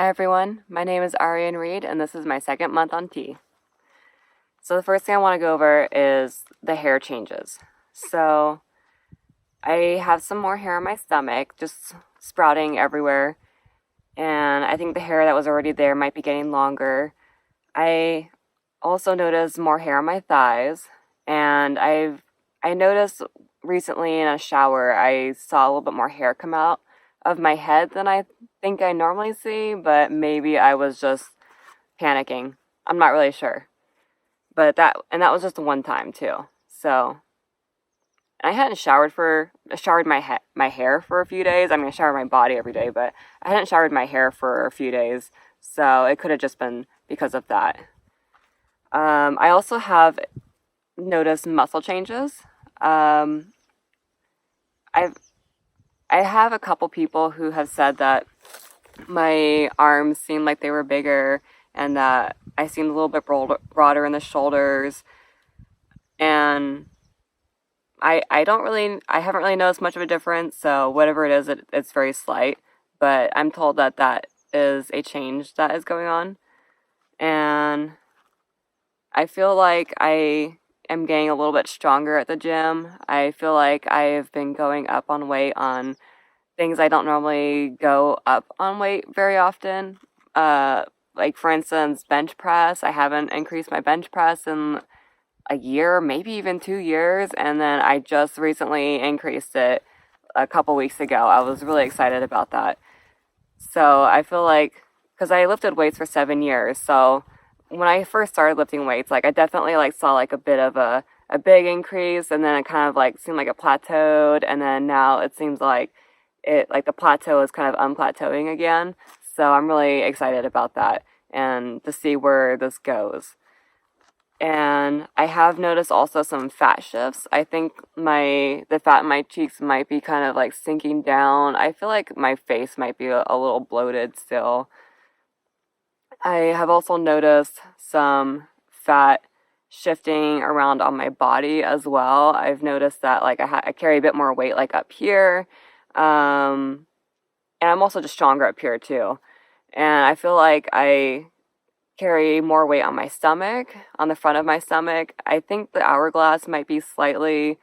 Hi everyone, my name is Ariane Reed and this is my second month on T. So the first thing I want to go over is the hair changes. So I have some more hair on my stomach, just sprouting everywhere, and I think the hair that was already there might be getting longer. I also noticed more hair on my thighs, and I noticed recently in a shower I saw a little bit more hair come out of my head than I think I normally see, but maybe I was just panicking. I'm not really sure. But that was just one time too. So I hadn't showered my hair for a few days. I mean, I showered my body every day, but I hadn't showered my hair for a few days, so it could have just been because of that. I also have noticed muscle changes. I've I have a couple people who have said that my arms seemed like they were bigger and that I seemed a little bit broader in the shoulders. And I haven't really noticed much of a difference. So whatever it is, it's very slight. But I'm told that that is a change that is going on. And I feel like I am getting a little bit stronger at the gym. I feel like I've been going up on weight on things I don't normally go up on weight very often. Like for instance, bench press. I haven't increased my bench press in a year, maybe even 2 years, and then I just recently increased it a couple weeks ago. I was really excited about that. So I feel like, because I lifted weights for 7 years, so when I first started lifting weights, like I definitely like saw like a bit of a big increase, and then it kind of like seemed like it plateaued, and then now it seems like the plateau is kind of unplateauing again. So I'm really excited about that and to see where this goes. And I have noticed also some fat shifts. I think the fat in my cheeks might be kind of like sinking down. I feel like my face might be a little bloated still. I have also noticed some fat shifting around on my body as well. I've noticed that like I carry a bit more weight like up here. And I'm also just stronger up here too. And I feel like I carry more weight on my stomach, on the front of my stomach. I think the hourglass might be slightly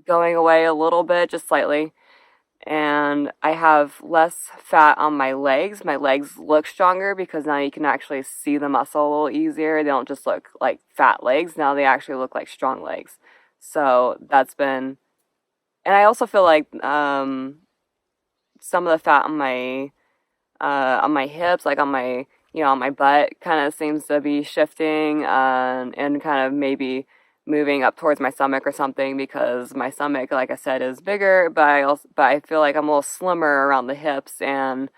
going away a little bit, just slightly. And I have less fat on my legs. My legs look stronger because now you can actually see the muscle a little easier. They don't just look like fat legs. Now they actually look like strong legs. So that's been, and I also feel like some of the fat on my hips, like on my on my butt, kind of seems to be shifting and kind of maybe moving up towards my stomach or something, because my stomach, like I said, is bigger, but I feel like I'm a little slimmer around the hips and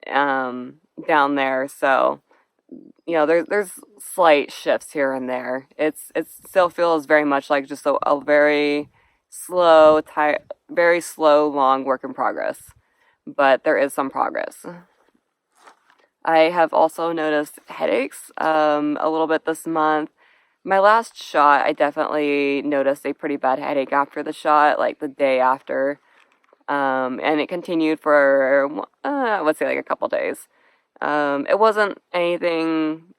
down there. So there's slight shifts here and there. It still feels very much like just a very slow, very slow, long work in progress, but there is some progress. I have also noticed headaches a little bit this month. My last shot, I definitely noticed a pretty bad headache after the shot, like the day after. And it continued for, let's say, like a couple days. It wasn't anything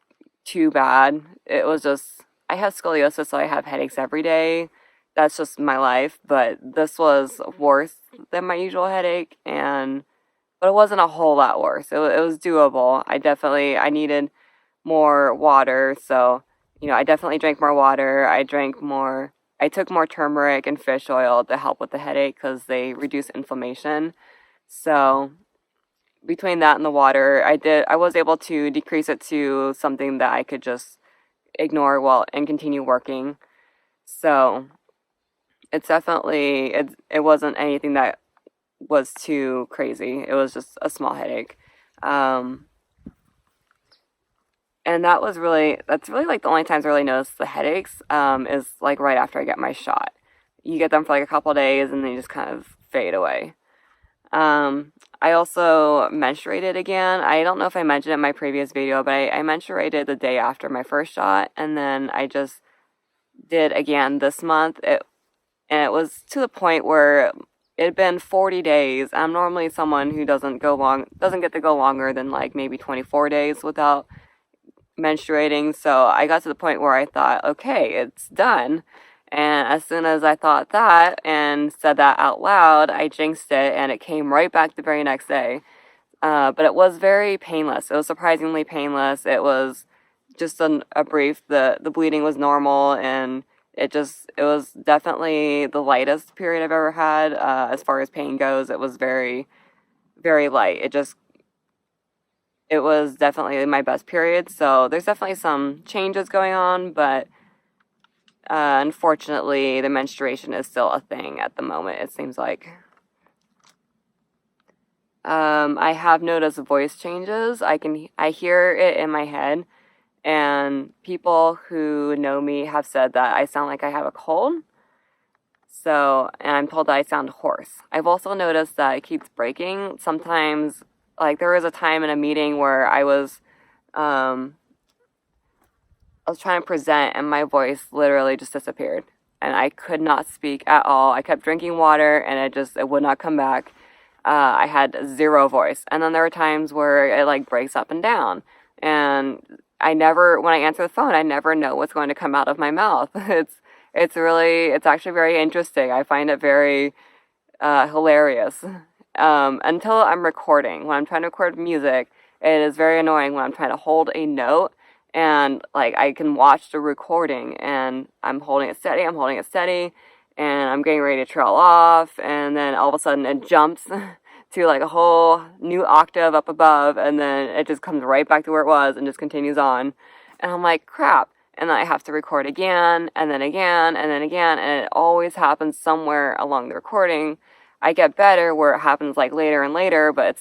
too bad. It was just, I have scoliosis, so I have headaches every day. That's just my life. But this was worse than my usual headache, but it wasn't a whole lot worse. It was doable. I needed more water, so I definitely drank more water. I took more turmeric and fish oil to help with the headache because they reduce inflammation. So between that and the water, I was able to decrease it to something that I could just ignore and continue working. So it's definitely, it wasn't anything that was too crazy. It was just a small headache. And that's really like the only times I really notice the headaches, is like right after I get my shot. You get them for like a couple days and they just kind of fade away. I also menstruated again. I don't know if I mentioned it in my previous video, but I menstruated the day after my first shot, and then I just did again this month. And it was to the point where it had been 40 days. I'm normally someone who doesn't get to go longer than like maybe 24 days without menstruating. So I got to the point where I thought, okay, it's done. And as soon as I thought that and said that out loud, I jinxed it, and it came right back the very next day. But it was very painless. It was surprisingly painless. It was just a brief. The bleeding was normal, and it was definitely the lightest period I've ever had. As far as pain goes, it was very, very light. It was definitely my best period. So there's definitely some changes going on, but unfortunately, the menstruation is still a thing at the moment, it seems like. I have noticed voice changes. I hear it in my head, and people who know me have said that I sound like I have a cold. So, and I'm told that I sound hoarse. I've also noticed that it keeps breaking. Sometimes, like there was a time in a meeting where um, I was trying to present, and my voice literally just disappeared, and I could not speak at all. I kept drinking water, and it would not come back. I had zero voice. And then there were times where it like breaks up and down. And when I answer the phone, I never know what's going to come out of my mouth. It's actually very interesting. I find it very hilarious. Until I'm recording. When I'm trying to record music, it is very annoying when I'm trying to hold a note, and like I can watch the recording and I'm holding it steady, and I'm getting ready to trail off, and then all of a sudden it jumps to like a whole new octave up above, and then it just comes right back to where it was and just continues on. And I'm like, crap. And then I have to record again, and then again, and then again, and it always happens somewhere along the recording. I get better where it happens like later and later, but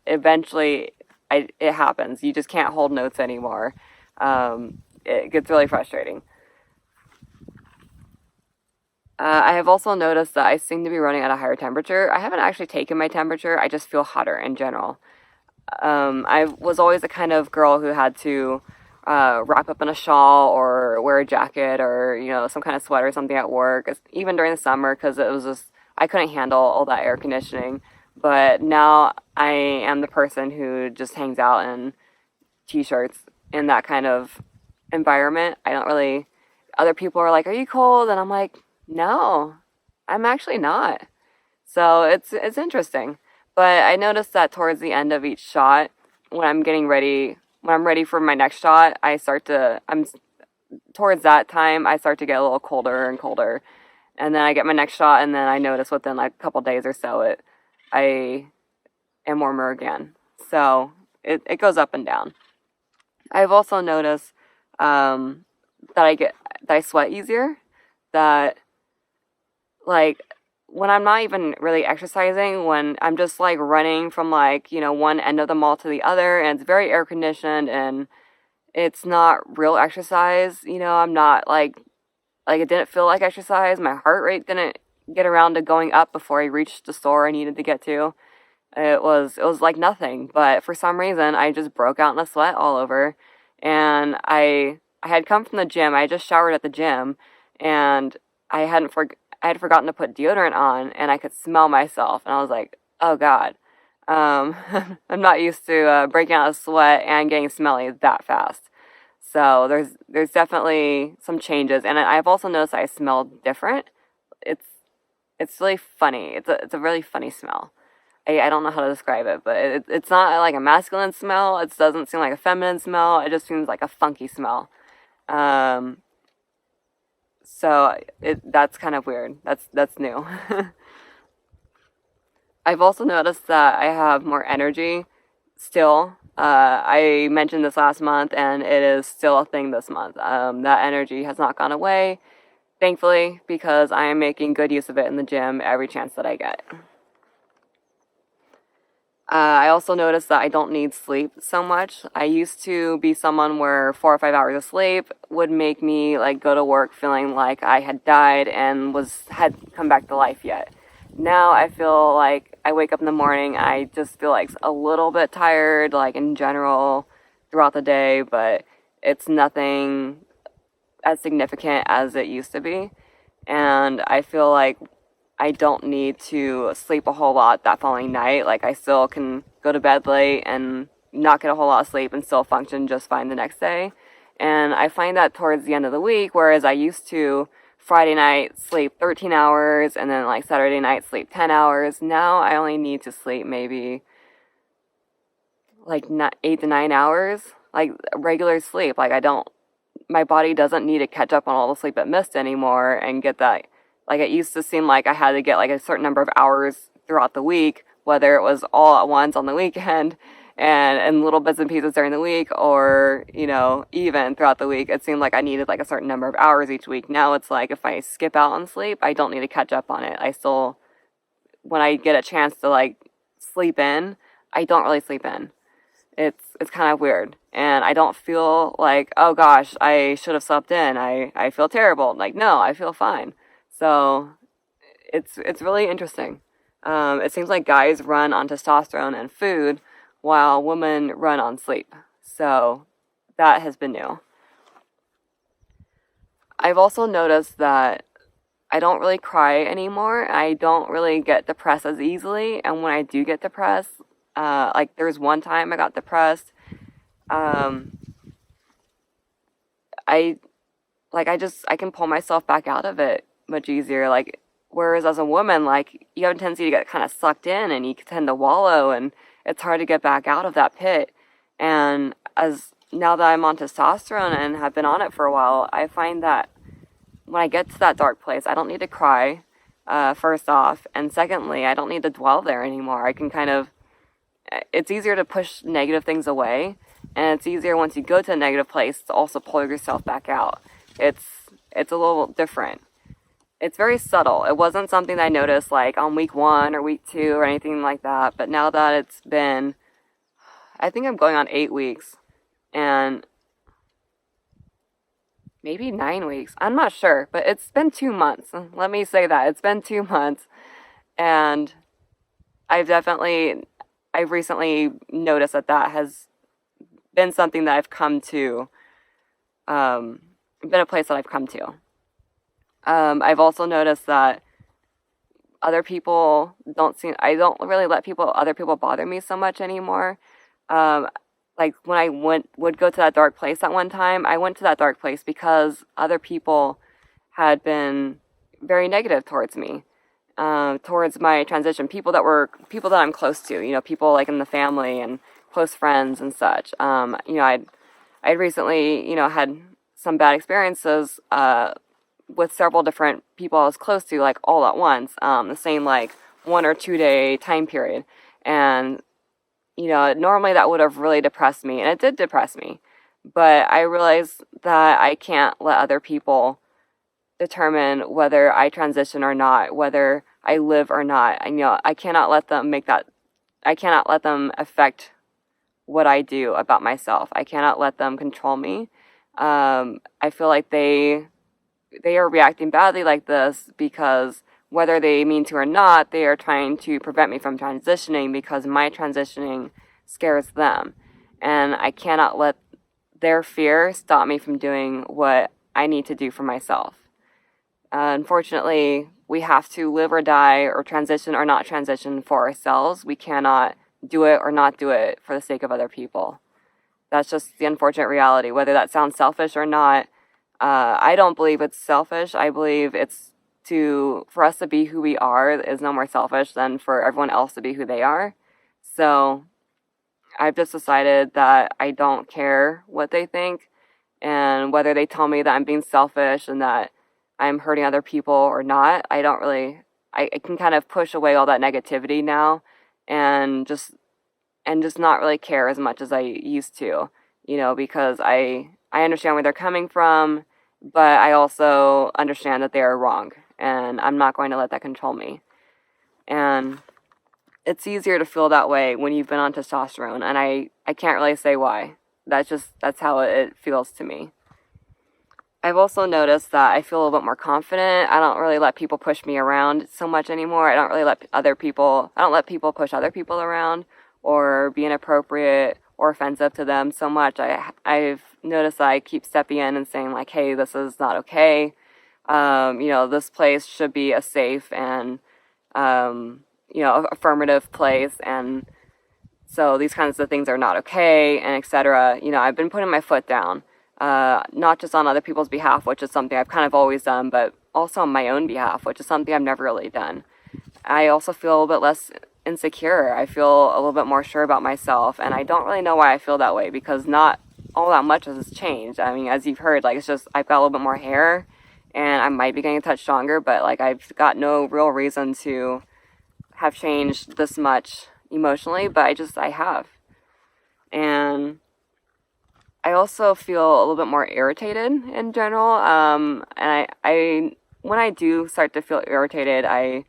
eventually it happens. You just can't hold notes anymore. It gets really frustrating. I have also noticed that I seem to be running at a higher temperature. I haven't actually taken my temperature. I just feel hotter in general. I was always the kind of girl who had to wrap up in a shawl or wear a jacket or, some kind of sweater or something at work, even during the summer, because I couldn't handle all that air conditioning. But now I am the person who just hangs out in t-shirts in that kind of environment. Other people are like, "Are you cold?" And I'm like, "No, I'm actually not." So it's interesting. But I noticed that towards the end of each shot, when I'm ready for my next shot, towards that time, I start to get a little colder and colder. And then I get my next shot, and then I notice within like a couple days or so, I am warmer again. So it goes up and down. I've also noticed that I sweat easier. That like when I'm not even really exercising, when I'm just like running from one end of the mall to the other, and it's very air conditioned and it's not real exercise. I'm not like it didn't feel like exercise. My heart rate didn't get around to going up before I reached the store I needed to get to. It was like nothing, but for some reason I just broke out in a sweat all over, and I had come from the gym. I had just showered at the gym, and I had forgotten to put deodorant on, and I could smell myself, and I was like, oh God. I'm not used to breaking out a sweat and getting smelly that fast. So there's definitely some changes, and I've also noticed I smell different. It's it's really funny. It's a really funny smell. I don't know how to describe it, but it's not like a masculine smell. It doesn't seem like a feminine smell. It just seems like a funky smell. Um, that's kind of weird. That's new. I've also noticed that I have more energy still. I mentioned this last month, and it is still a thing this month. That energy has not gone away, thankfully, because I am making good use of it in the gym every chance that I get. I also noticed that I don't need sleep so much. I used to be someone where 4 or 5 hours of sleep would make me go to work feeling like I had died and had come back to life yet. Now I feel like I wake up in the morning, I just feel like a little bit tired, in general throughout the day, but it's nothing as significant as it used to be. And I feel like I don't need to sleep a whole lot that following night. Like, I still can go to bed late and not get a whole lot of sleep and still function just fine the next day. And I find that towards the end of the week, whereas I used to Friday night sleep 13 hours and then like Saturday night sleep 10 hours, now I only need to sleep maybe like 8 to 9 hours, like regular sleep. Like, my body doesn't need to catch up on all the sleep it missed anymore and get that. Like, it used to seem like I had to get like a certain number of hours throughout the week, whether it was all at once on the weekend and little bits and pieces during the week, or, even throughout the week. It seemed like I needed like a certain number of hours each week. Now it's like if I skip out on sleep, I don't need to catch up on it. I still, when I get a chance to like sleep in, I don't really sleep in. It's kind of weird. And I don't feel like, oh gosh, I should have slept in. I feel terrible. Like, no, I feel fine. So it's really interesting. It seems like guys run on testosterone and food while women run on sleep. So that has been new. I've also noticed that I don't really cry anymore. I don't really get depressed as easily. And when I do get depressed, like there was one time I got depressed. I can pull myself back out of it much easier. Like, whereas as a woman, like, you have a tendency to get kind of sucked in and you tend to wallow, and it's hard to get back out of that pit. And as now that I'm on testosterone and have been on it for a while, I find that when I get to that dark place, I don't need to cry, first off. And secondly, I don't need to dwell there anymore. I can it's easier to push negative things away. And it's easier once you go to a negative place to also pull yourself back out. It's a little different. It's very subtle. It wasn't something that I noticed like on week 1 or week 2 or anything like that. But now that it's been, I think I'm going on 8 weeks and maybe 9 weeks. I'm not sure, but it's been 2 months. Let me say that. It's been 2 months. And I've recently noticed that has been something that I've come to, been a place that I've come to. I've also noticed that other people I don't really let other people bother me so much anymore. Like when I would go to that dark place at one time, I went to that dark place because other people had been very negative towards me, towards my transition. People that I'm close to, people like in the family and close friends and such. I'd recently, had some bad experiences, with several different people I was close to, like all at once, the same like 1 or 2 day time period. And, normally that would have really depressed me, and it did depress me. But I realized that I can't let other people determine whether I transition or not, whether I live or not. I cannot let them I cannot let them affect what I do about myself. I cannot let them control me. I feel like they are reacting badly like this because whether they mean to or not, they are trying to prevent me from transitioning because my transitioning scares them. And I cannot let their fear stop me from doing what I need to do for myself. Unfortunately, we have to live or die or transition or not transition for ourselves. We cannot do it or not do it for the sake of other people. That's just the unfortunate reality. Whether that sounds selfish or not, I don't believe it's selfish. I believe for us to be who we are is no more selfish than for everyone else to be who they are. So I've just decided that I don't care what they think, and whether they tell me that I'm being selfish and that I'm hurting other people or not, I can kind of push away all that negativity now and just not really care as much as I used to, because I understand where they're coming from, but I also understand that they are wrong, and I'm not going to let that control me. And it's easier to feel that way when you've been on testosterone, and I can't really say why. That's how it feels to me. I've also noticed that I feel a little bit more confident. I don't really let people push me around so much anymore. I don't let people push other people around or be inappropriate or offensive to them so much. I've noticed that I keep stepping in and saying like, hey, this is not okay. This place should be a safe and affirmative place, and so these kinds of things are not okay, and etc. I've been putting my foot down, not just on other people's behalf, which is something I've kind of always done, but also on my own behalf, which is something I've never really done. I also feel a little bit less insecure. I feel a little bit more sure about myself, and I don't really know why I feel that way, because not all that much has changed. I mean, as you've heard, it's just I've got a little bit more hair, and I might be getting a touch stronger, but I've got no real reason to have changed this much emotionally, but I have. And I also feel a little bit more irritated in general. And I when I do start to feel irritated, I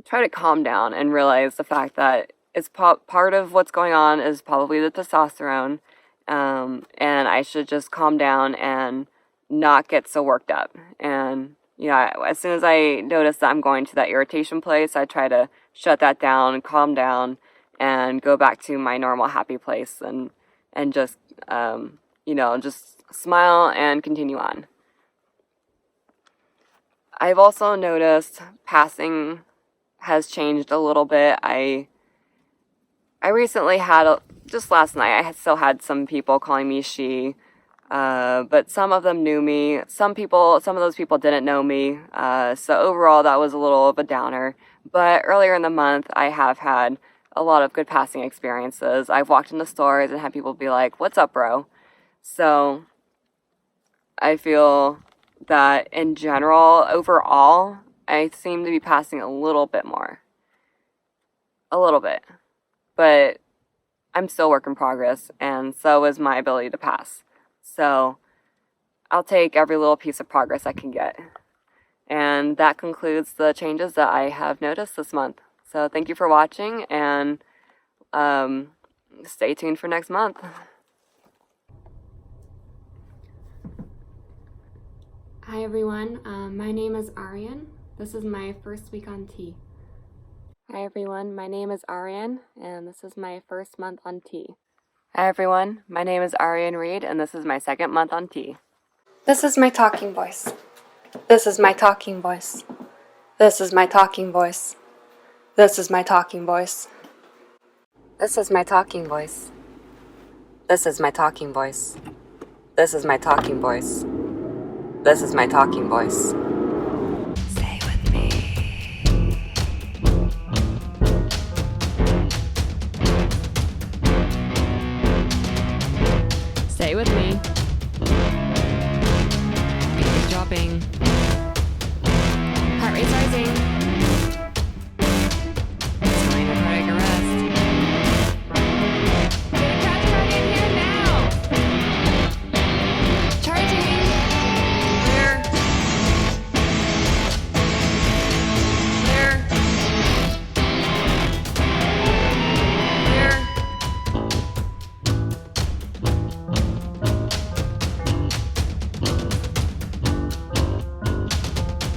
try to calm down and realize the fact that it's part of what's going on is probably the testosterone, and I should just calm down and not get so worked up. And as soon as I notice that I'm going to that irritation place, I try to shut that down and calm down and go back to my normal happy place, and just just smile and continue on. I've also noticed passing has changed a little bit. I recently had, just last night, I still had some people calling me she, but some of them knew me. Some of those people didn't know me. So overall, that was a little of a downer. But earlier in the month, I have had a lot of good passing experiences. I've walked into stores and had people be like, "What's up, bro?" So I feel that in general, overall, I seem to be passing a little bit more. A little bit. But I'm still a work in progress, and so is my ability to pass. So I'll take every little piece of progress I can get. And that concludes the changes that I have noticed this month. So thank you for watching, and stay tuned for next month. Hi everyone, my name is Arian. This is my first week on T. Hi everyone, my name is Arian, and this is my first month on T. Hi everyone, my name is Arian Reed, and this is my second month on T. This is my talking voice. This is my talking voice. This is my talking voice. This is my talking voice. This is my talking voice. This is my talking voice. This is my talking voice. This is my talking voice. Stay with me. Stay with me. Beat is dropping. Heart rate's rising.